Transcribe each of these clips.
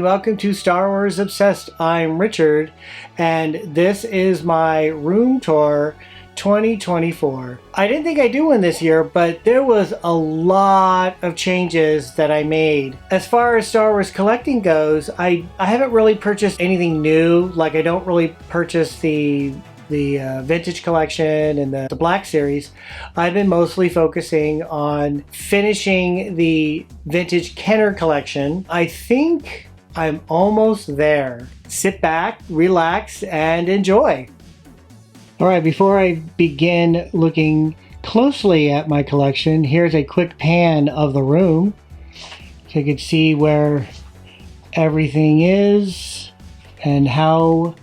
welcome to Star Wars Obsessed. I'm Richard, and this is my room tour 2024. I didn't think I'd do one this year, but there was a lot of changes that I made. As far as Star Wars collecting goes, I haven't really purchased anything new. Like, I don't really purchase the vintage collection and the Black series. I've been mostly focusing on finishing the vintage Kenner collection. I think I'm almost there. Sit back, relax, and enjoy. All right, before I begin looking closely at my collection, here's a quick pan of the room so you can see where everything is and how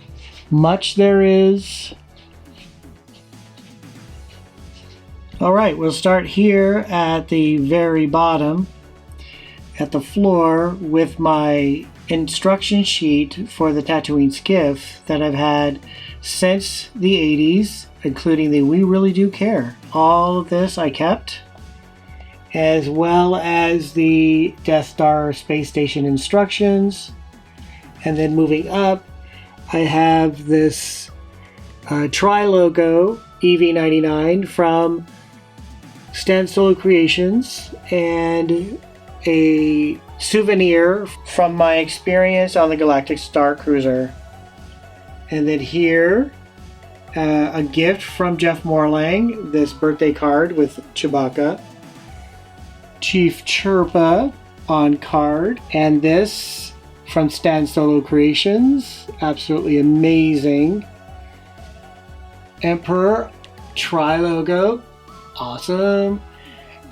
much there is. All right, we'll start here at the very bottom at the floor with my instruction sheet for the Tatooine skiff that I've had since the 80s, including the We Really Do Care. All of this I kept, as well as the Death Star Space Station instructions. And then moving up, I have this Tri-Logo EV99 from Stan Solo Creations and a souvenir from my experience on the Galactic Star Cruiser. And then here, a gift from Jeff Morlang, this birthday card with Chewbacca, Chief Chirpa on card, and this from Stan Solo Creations, absolutely amazing. Emperor Tri-Logo, awesome.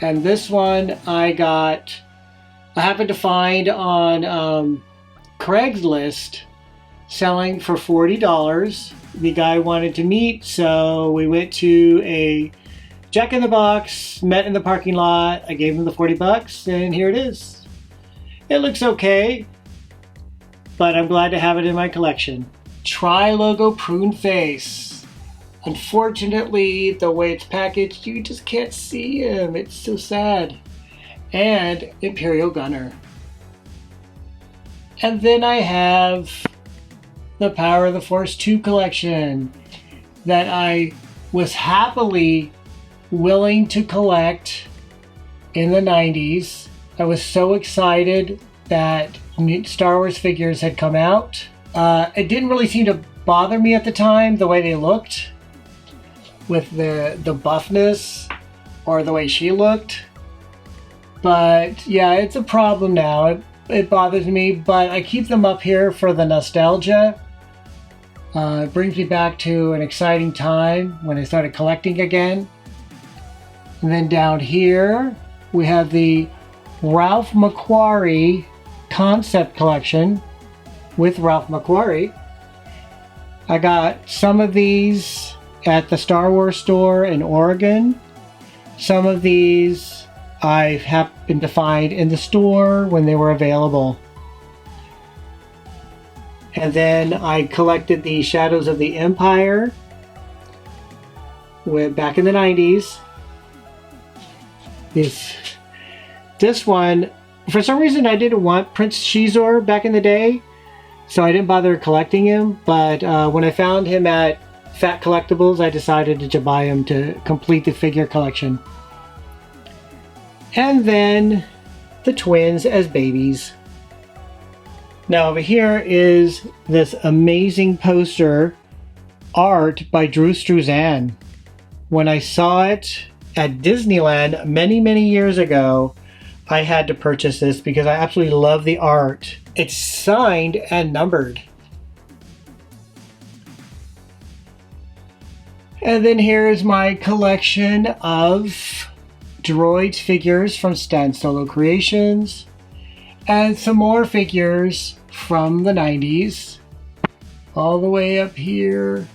And this one I happened to find on Craigslist, selling for $40. The guy wanted to meet, so we went to a Jack in the Box, met in the parking lot. I gave him the 40 bucks, and here it is. It looks okay, but I'm glad to have it in my collection. Tri-Logo Prune Face. Unfortunately, the way it's packaged, you just can't see him. It's so sad. And Imperial Gunner. And then I have the Power of the Force 2 collection that I was happily willing to collect in the 90s. I was so excited that Star Wars figures had come out. It didn't really seem to bother me at the time, the way they looked, with the buffness or the way she looked. But yeah, it's a problem now. It bothers me, but I keep them up here for the nostalgia. It brings me back to an exciting time when I started collecting again. And then down here, we have the Ralph McQuarrie concept collection with Ralph McQuarrie. I got some of these at the Star Wars store in Oregon. Some of these I happened to find in the store when they were available. And then I collected the Shadows of the Empire back in the 90s. This one, for some reason I didn't want Prince Shizor back in the day, so I didn't bother collecting him. But when I found him at Fat Collectibles, I decided to buy him to complete the figure collection. And then the twins as babies. Now over here is this amazing poster art by Drew Struzan. When I saw it at Disneyland many years ago, I had to purchase this because I absolutely love the art. It's signed and numbered. And then here's my collection of droids figures from Stan Solo Creations, and some more figures from the 90s. All the way up here,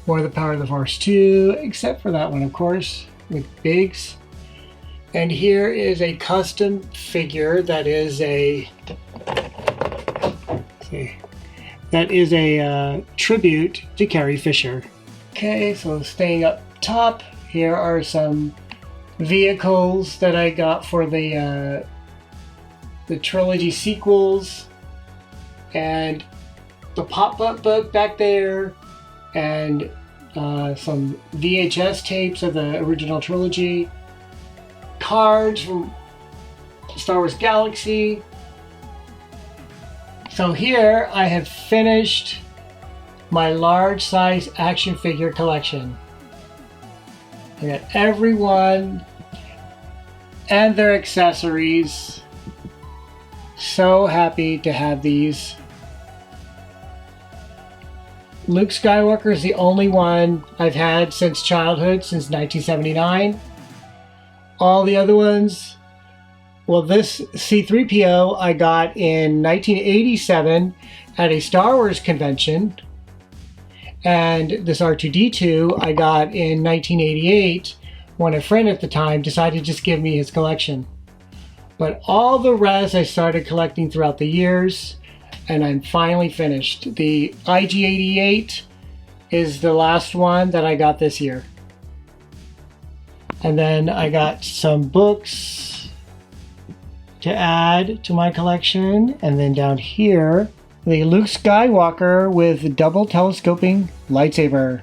more of the Power of the Force 2, except for that one, of course, with Biggs. And here is a custom figure that is a tribute to Carrie Fisher. Okay, so staying up top, here are some vehicles that I got for the trilogy sequels. and the pop-up book back there, and some VHS tapes of the original trilogy, cards from Star Wars Galaxy. So here I have finished my large size action figure collection. I got everyone and their accessories. So happy to have these. Luke Skywalker is the only one I've had since childhood, since 1979. All the other ones, well, this C-3PO I got in 1987 at a Star Wars convention. And this R2-D2 I got in 1988 when a friend at the time decided to just give me his collection. But all the rest I started collecting throughout the years, and I'm finally finished. The IG-88 is the last one that I got this year. And then I got some books to add to my collection. And then down here, the Luke Skywalker with double telescoping lightsaber.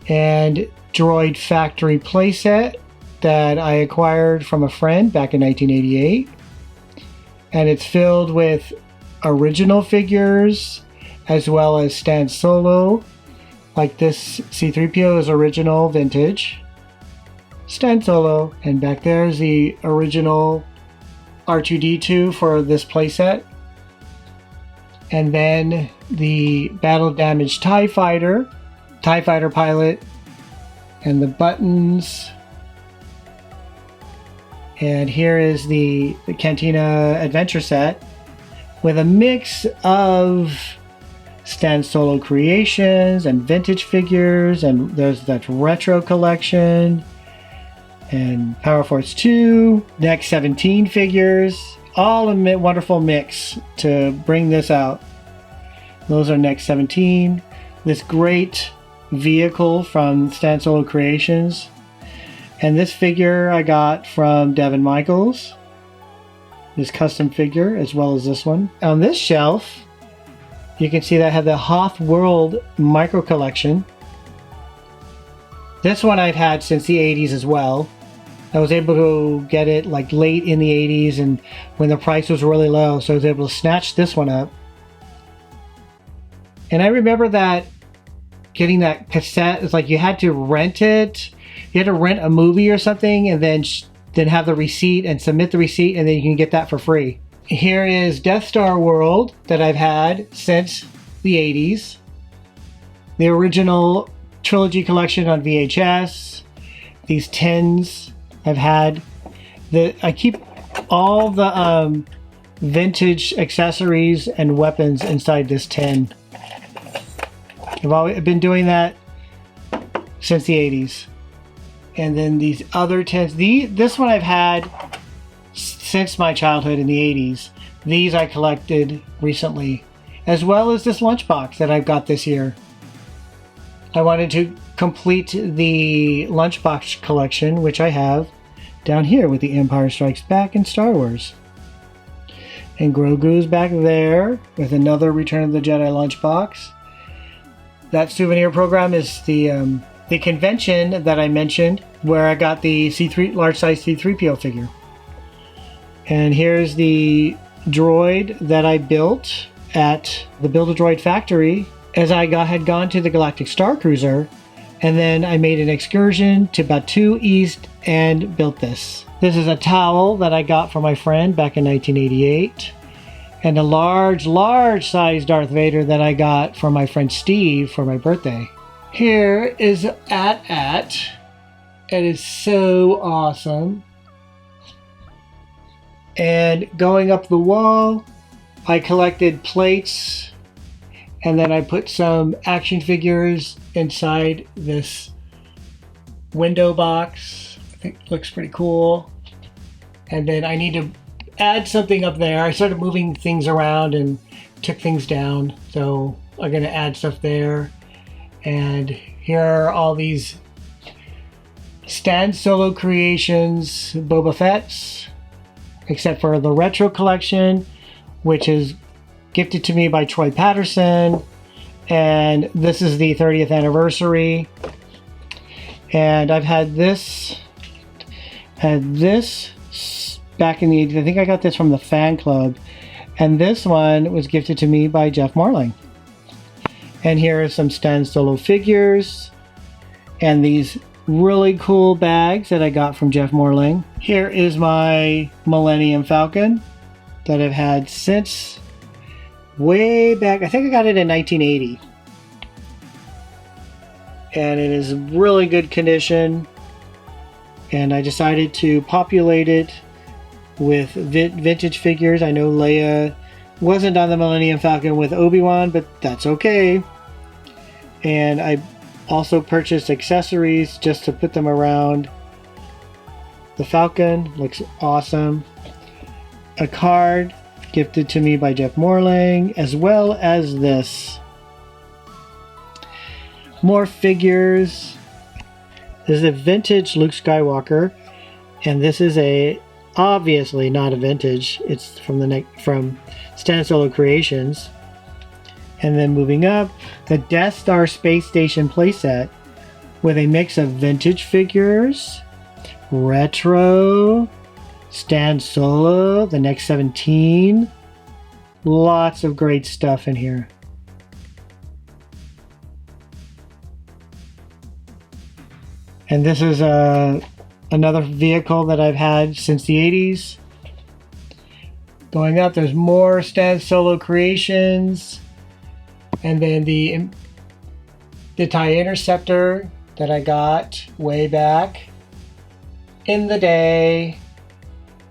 And Droid Factory playset that I acquired from a friend back in 1988. And it's filled with original figures as well as Stan Solo, like this C-3PO is original vintage Stan Solo, and back there is the original R2-D2 for this playset, and then the battle damaged TIE Fighter pilot, and the buttons. And here is the Cantina Adventure set with a mix of Stan Solo creations and vintage figures, and there's that retro collection and Power Force 2, Next 17 figures, all a wonderful mix to bring this out. Those are Next 17. This great vehicle from Stan Solo Creations, and this figure I got from Devin Michaels. This custom figure, as well as this one. On this shelf, you can see that I have the Hoth World Micro Collection. This one I've had since the 80s as well. I was able to get it like late in the 80s and when the price was really low, so I was able to snatch this one up. And I remember that getting that cassette, it's like you had to rent it. You had to rent a movie or something and then have the receipt and submit the receipt, and then you can get that for free. Here is Death Star World that I've had since the 80s. The original trilogy collection on VHS. These tins I've had. I keep all the vintage accessories and weapons inside this tin. I've been doing that since the 80s. And then these other tins. This one I've had since my childhood in the 80s. These I collected recently, as well as this lunchbox that I've got this year. I wanted to complete the lunchbox collection, which I have down here with the Empire Strikes Back and Star Wars. And Grogu's back there with another Return of the Jedi lunchbox. That souvenir program is the convention that I mentioned where I got the large size C-3PO figure. And here's the droid that I built at the Build-A-Droid factory as I had gone to the Galactic Star Cruiser, and then I made an excursion to Batu East and built this. This is a towel that I got from my friend back in 1988, and a large size Darth Vader that I got from my friend Steve for my birthday. Here is AT-AT. It is so awesome. And going up the wall, I collected plates, and then I put some action figures inside this window box. I think it looks pretty cool. And then I need to add something up there. I started moving things around and took things down, so I'm going to add stuff there. And here are all these Stan Solo Creations Boba Fett's, except for the retro collection, which is gifted to me by Troy Patterson. And this is the 30th anniversary. And I've had this back in the 80s. I think I got this from the fan club. And this one was gifted to me by Jeff Marling. And here are some Stan Solo figures. And these really cool bags that I got from Jeff Marling. Here is my Millennium Falcon that I've had since way back. I think I got it in 1980. And it is really good condition. And I decided to populate it with vintage figures. I know Leia wasn't on the Millennium Falcon with Obi-Wan, but that's okay. And I also purchased accessories just to put them around the Falcon. Looks awesome. A card gifted to me by Jeff Marling, as well as this. More figures. This is a vintage Luke Skywalker, and this is obviously not a vintage. It's from Stan Solo Creations. And then moving up, the Death Star Space Station playset with a mix of vintage figures, retro, Stan Solo, the Next 17. Lots of great stuff in here. And this is another vehicle that I've had since the 80s. Going up, there's more Stan Solo Creations. And then the TIE Interceptor that I got way back in the day.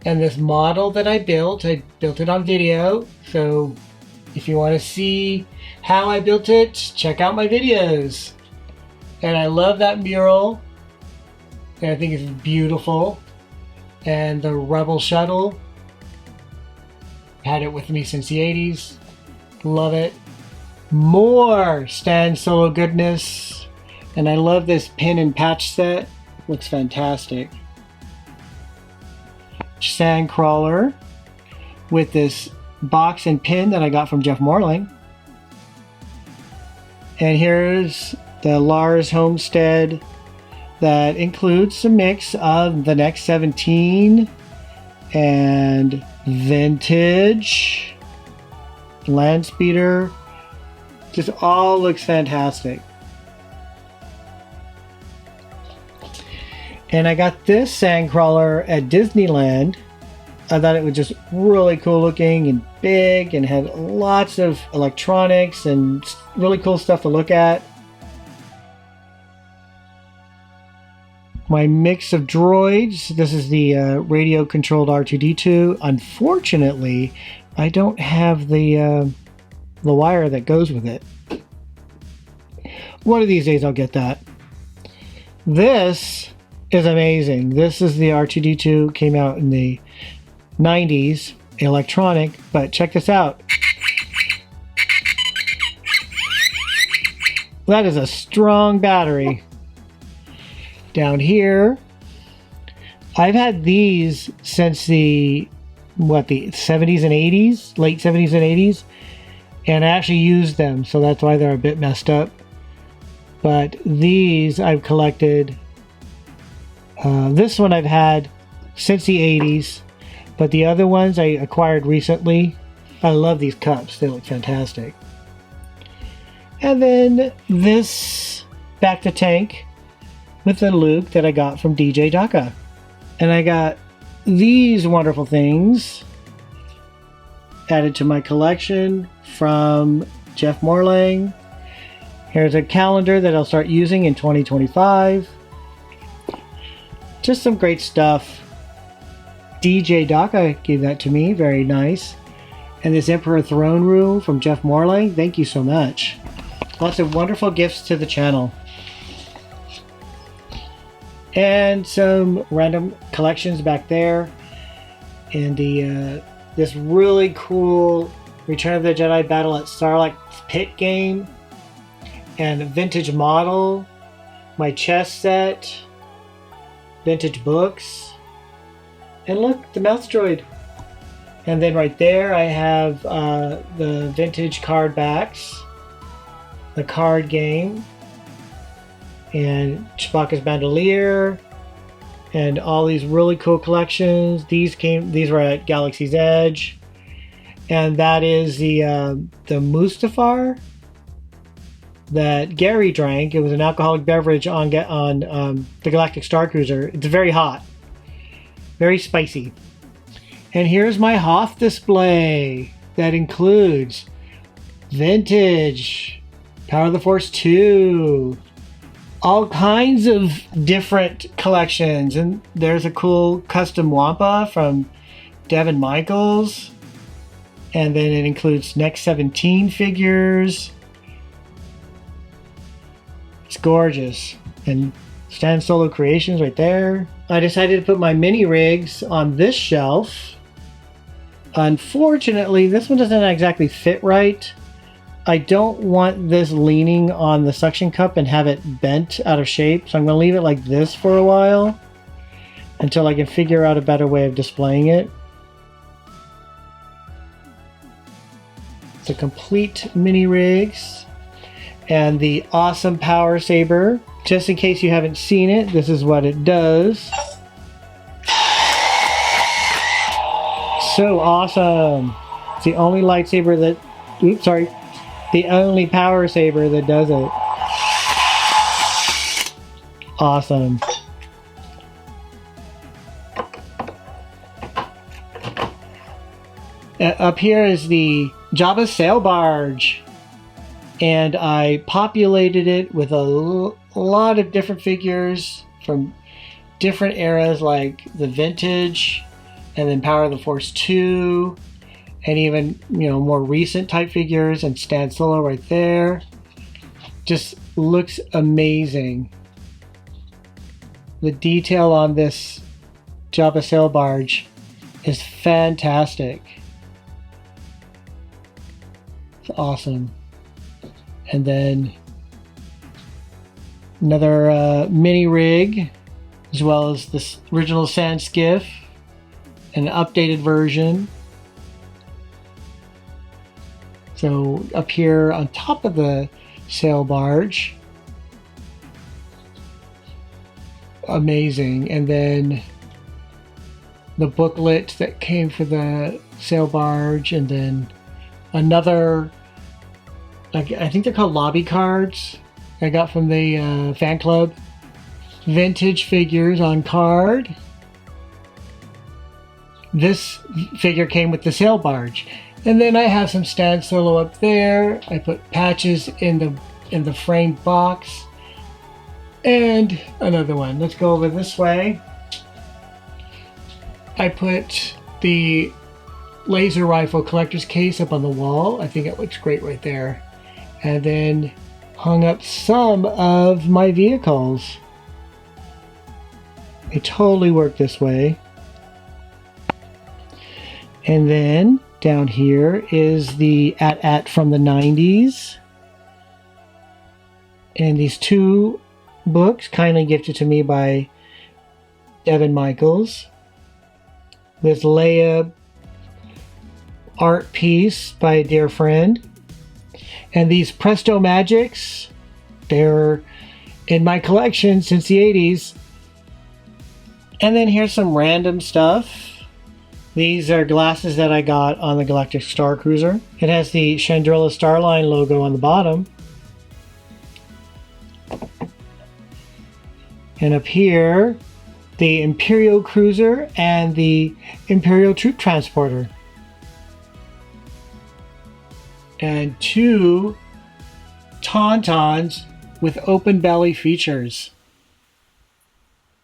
And this model that I built it on video. So if you want to see how I built it, check out my videos. And I love that mural. And I think it's beautiful. And the Rebel Shuttle. Had it with me since the 80s. Love it. More Stan Solo goodness. And I love this pin and patch set. Looks fantastic. Sandcrawler with this box and pin that I got from Jeff Marling. And here's the Lars Homestead that includes a mix of the Next 17 and vintage land speeder. Just all looks fantastic. And I got this Sandcrawler at Disneyland. I thought it was just really cool looking and big and had lots of electronics and really cool stuff to look at. My mix of droids. This is the radio controlled R2-D2. Unfortunately, I don't have the wire that goes with it. One of these days I'll get that. This is amazing. This is the R2-D2, came out in the 90s, electronic, but check this out. That is a strong battery. Down here, I've had these since the 70s and 80s, late 70s and 80s, and I actually used them, so that's why they're a bit messed up. But these I've collected. This one I've had since the 80s, but the other ones I acquired recently. I love these cups, they look fantastic. And then this back to tank with the Luke that I got from DJ Daka. And I got these wonderful things added to my collection from Jeff Marling. Here's a calendar that I'll start using in 2025. Just some great stuff. DJ Daka gave that to me, very nice. And this Emperor Throne Room from Jeff Marling, thank you so much. Lots of wonderful gifts to the channel. And some random collections back there. And this really cool Return of the Jedi Battle at Sarlacc's Pit game. And a vintage model. My chess set. Vintage books. And look, the mouse droid. And then right there I have the vintage card backs, the card game, and Chewbacca's Bandolier, and all these really cool collections. These were at Galaxy's Edge, and that is the Mustafar that Gary drank. It was an alcoholic beverage on the Galactic Star Cruiser. It's very hot, very spicy. And here's my Hoth display that includes vintage, Power of the Force 2, all kinds of different collections. And there's a cool custom Wampa from Devin Michaels. And then it includes Next 17 figures. It's gorgeous. And Stan Solo Creations right there. I decided to put my mini rigs on this shelf. Unfortunately, this one doesn't exactly fit right. I don't want this leaning on the suction cup and have it bent out of shape, so I'm going to leave it like this for a while until I can figure out a better way of displaying it. The complete mini rigs and the awesome power saber. Just in case you haven't seen it, this is what it does. So awesome. It's the only lightsaber that, the only power saber that does it. Awesome. Up here is the Jabba sail barge, and I populated it with a lot of different figures from different eras, like the vintage, and then Power of the Force 2, and even, more recent type figures, and Stan Solo right there. Just looks amazing. The detail on this Jabba sail barge is fantastic. It's awesome. And then another mini rig, as well as this original Sand Skiff, an updated version. So up here on top of the sail barge, amazing. And then the booklet that came for the sail barge, and then another, I think they're called lobby cards I got from the fan club. Vintage figures on card. This figure came with the sail barge. And then I have some Stan Solo up there. I put patches in the framed box. And another one. Let's go over this way. I put the laser rifle collector's case up on the wall. I think it looks great right there. And then hung up some of my vehicles. They totally work this way. And then down here is the AT-AT from the 90s. And these two books kindly gifted to me by Devin Michaels. This Leia art piece by a dear friend. And these Presto Magics, they're in my collection since the 80s. And then here's some random stuff. These are glasses that I got on the Galactic Star Cruiser. It has the Chandrilla Starline logo on the bottom. And up here, the Imperial Cruiser and the Imperial Troop Transporter. And two Tauntauns with open belly features.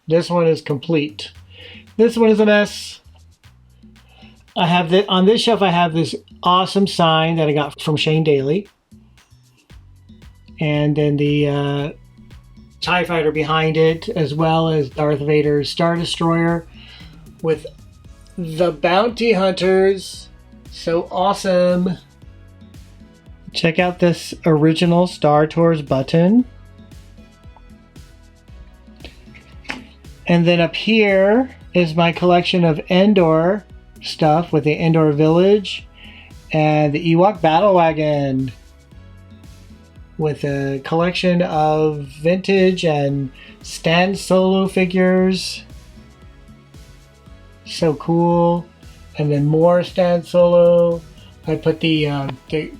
This one is complete. This one is a mess. I have on this shelf I have this awesome sign that I got from Shane Daly. And then the TIE Fighter behind it, as well as Darth Vader's Star Destroyer with the Bounty Hunters. So awesome. Check out this original Star Tours button. And then up here is my collection of Endor stuff with the indoor village and the Ewok battle wagon with a collection of vintage and stand solo figures. So cool. And then more stand solo. I put the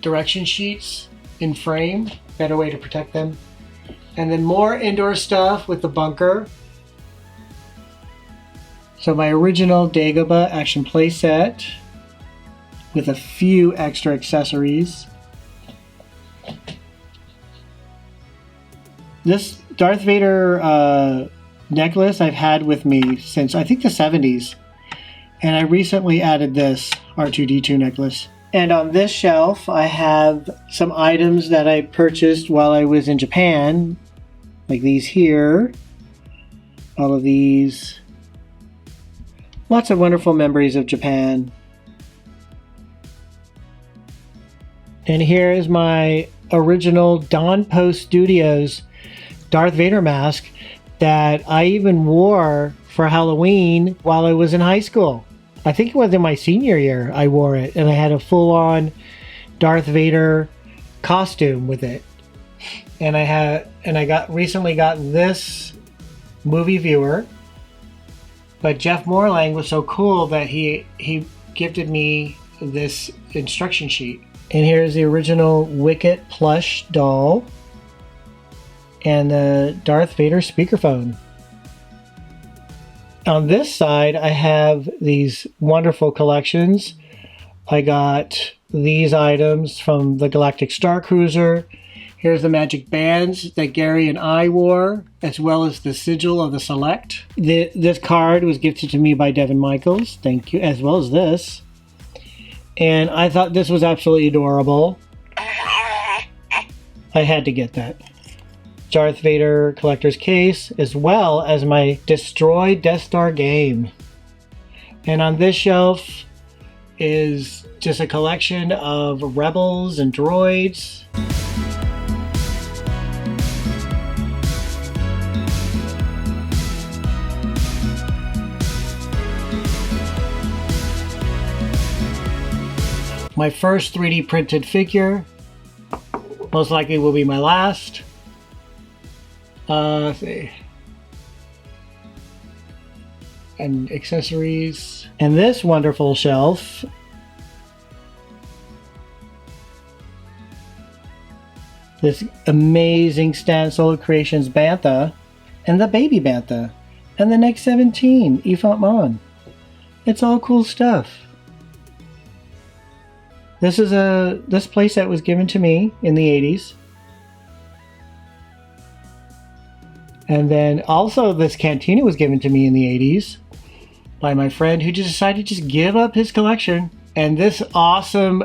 direction sheets in frame, better way to protect them. And then more indoor stuff with the bunker. So my original Dagobah action play set with a few extra accessories. This Darth Vader necklace I've had with me since I think the 70s. And I recently added this R2-D2 necklace. And on this shelf I have some items that I purchased while I was in Japan. Like these here. All of these. Lots of wonderful memories of Japan. And here is my original Don Post Studios Darth Vader mask that I even wore for Halloween while I was in high school. I think it was in my senior year I wore it, and I had a full-on Darth Vader costume with it. And I recently got this movie viewer. But Jeff Morlang was so cool that he gifted me this instruction sheet. And here's the original Wicket plush doll and the Darth Vader speakerphone. On this side, I have these wonderful collections. I got these items from the Galactic Star Cruiser. Here's the magic bands that Gary and I wore, as well as the sigil of the Select. This card was gifted to me by Devin Michaels, thank you, as well as this. And I thought this was absolutely adorable. I had to get that. Darth Vader collector's case, as well as my Destroy Death Star game. And on this shelf is just a collection of rebels and droids. My first 3D printed figure, most likely will be my last. Let's see. And accessories. And this wonderful shelf this amazing Stan Solo Creations Bantha and the baby Bantha and the Next 17 Ifant Mon. It's all cool stuff. This playset was given to me in the 80s. And then also this cantina was given to me in the 80s by my friend who just decided to just give up his collection. And this awesome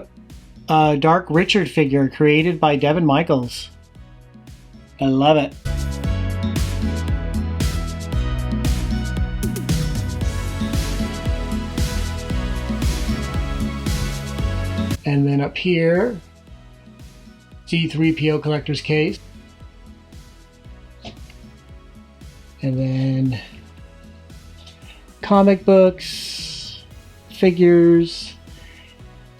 Dark Richard figure created by Devin Michaels. I love it. And then up here, C3PO collector's case. And then comic books, figures,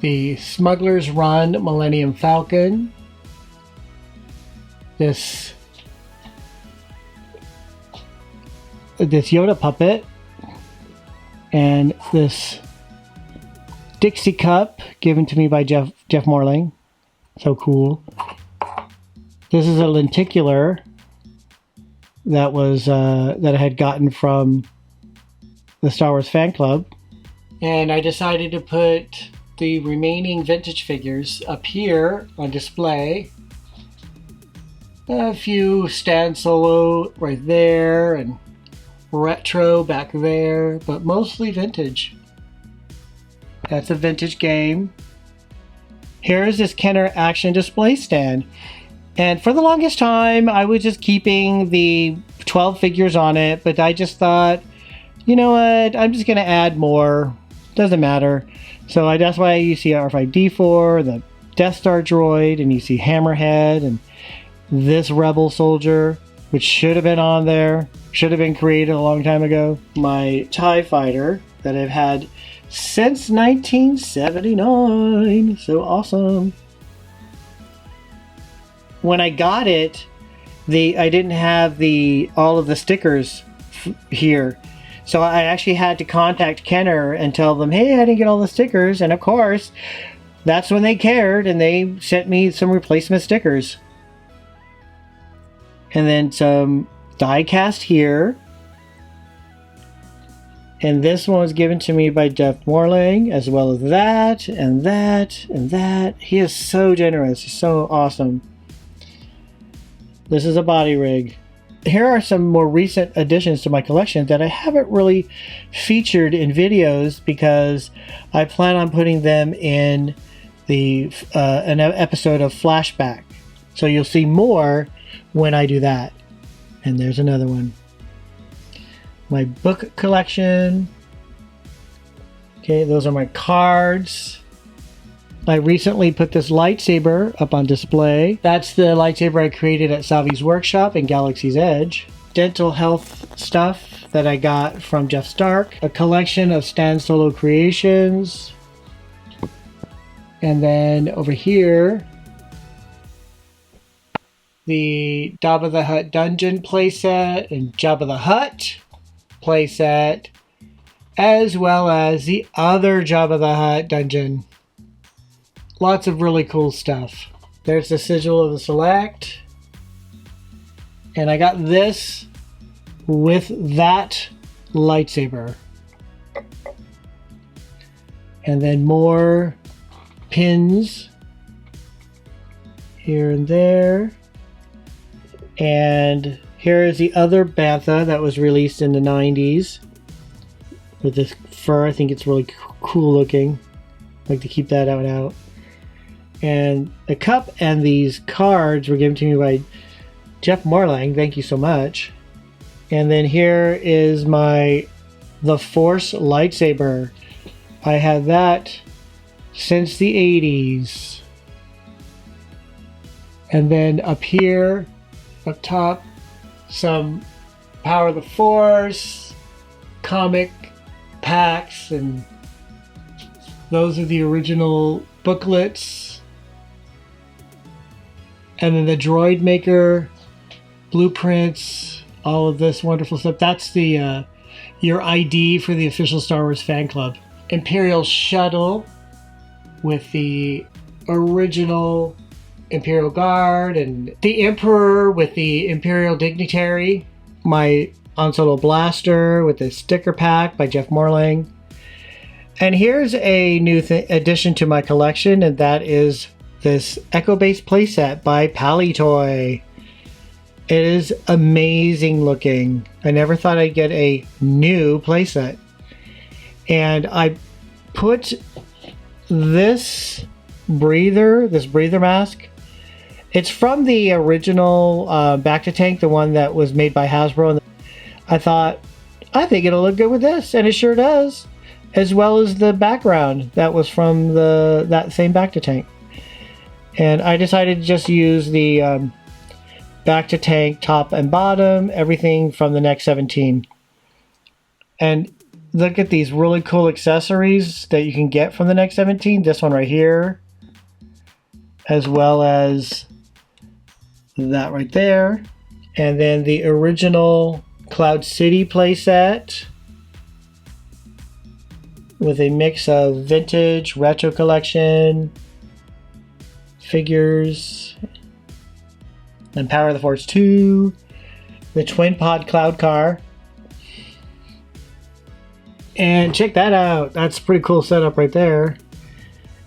the Smuggler's Run Millennium Falcon, this Yoda puppet, and this Dixie cup given to me by Jeff Morling. So cool. This is a lenticular that was that I had gotten from the Star Wars fan club, and I decided to put the remaining vintage figures up here on display. A few Stan Solo right there and retro back there, but mostly vintage. That's a vintage game. Here's this Kenner action display stand. And for the longest time, I was just keeping the 12 figures on it, but I just thought, you know what, I'm just going to add more. Doesn't matter. So that's why you see R5-D4, the Death Star droid, and you see Hammerhead, and this Rebel soldier, which should have been on there, should have been created a long time ago. My TIE fighter that I've had since 1979. So awesome. When I got it, I didn't have all of the stickers here. So I actually had to contact Kenner and tell them, hey, I didn't get all the stickers. And of course, that's when they cared and they sent me some replacement stickers. And then some die cast here. And this one was given to me by Jeff Morlang, as well as that, and that, and that. He is so generous. He's so awesome. This is a body rig. Here are some more recent additions to my collection that I haven't really featured in videos because I plan on putting them in an episode of Flashback. So you'll see more when I do that. And there's another one. My book collection. Okay, those are my cards. I recently put this lightsaber up on display. That's the lightsaber I created at Savi's workshop in Galaxy's Edge. Dental health stuff that I got from Jeff Stark. A collection of Stan Solo creations. And then over here, the Jabba the Hutt dungeon playset and Jabba the Hutt playset, as well as the other Jabba the Hutt dungeon. Lots of really cool stuff. There's the sigil of the Select. And I got this with that lightsaber. And then more pins here and there. And here is the other Bantha that was released in the 90s. With this fur, I think it's really cool looking. I like to keep that out. And the cup and these cards were given to me by Jeff Morlang. Thank you so much. And then here is the Force lightsaber. I had that since the 80s. And then up here, up top, some Power of the Force comic packs, and those are the original booklets. And then the Droid Maker blueprints, all of this wonderful stuff. That's the your ID for the official Star Wars fan club. Imperial Shuttle with the original Imperial Guard, and the Emperor with the Imperial Dignitary. My Han Solo blaster with the sticker pack by Jeff Morlang. And here's a new addition to my collection, and that is this Echo-based playset by Palitoy. It is amazing looking. I never thought I'd get a new playset. And I put this breather mask. It's from the original Bacta-Tank, the one that was made by Hasbro. I thought, I think it'll look good with this, and it sure does. As well as the background that was from that same Bacta-Tank. And I decided to just use the Bacta-Tank top and bottom, everything from the Next 17. And look at these really cool accessories that you can get from the Next 17. This one right here, as well as that right there. And then the original Cloud City playset with a mix of vintage, retro collection, figures, and Power of the Force 2, the Twin Pod Cloud Car. And check that out. That's a pretty cool setup right there.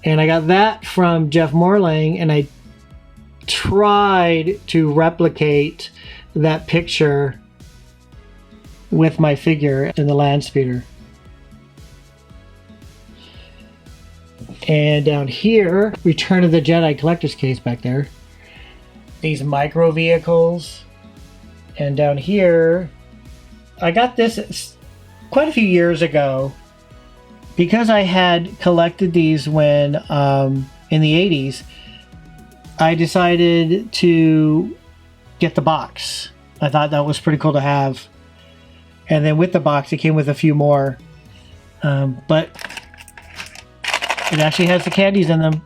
And I got that from Jeff Morlang, and I tried to replicate that picture with my figure in the land speeder. And down here, Return of the Jedi collector's case back there. These micro vehicles. And down here, I got this quite a few years ago because I had collected these when in the 80s. I decided to get the box. I thought that was pretty cool to have. And then with the box, it came with a few more. But It actually has the candies in them.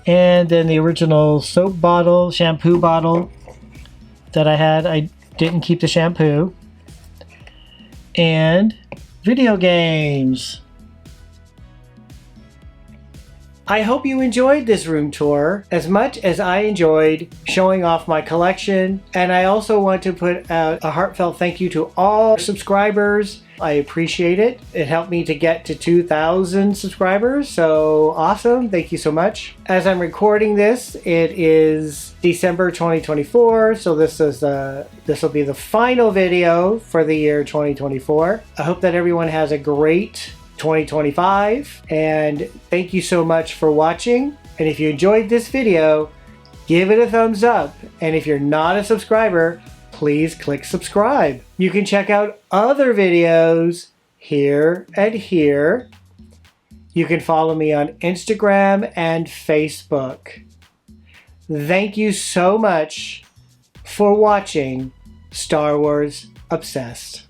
And then the original soap bottle, shampoo bottle that I had. I didn't keep the shampoo. And video games. I hope you enjoyed this room tour as much as I enjoyed showing off my collection. And I also want to put out a heartfelt thank you to all subscribers. I appreciate it. It helped me to get to 2,000 subscribers, so awesome. Thank you so much. As I'm recording this, it is December 2024, so this will be the final video for the year 2024. I hope that everyone has a great 2025, and thank you so much for watching. And if you enjoyed this video, give it a thumbs up, and if you're not a subscriber, please click subscribe. You can check out other videos here and here. You can follow me on Instagram and Facebook. Thank you so much for watching Star Wars Obsessed.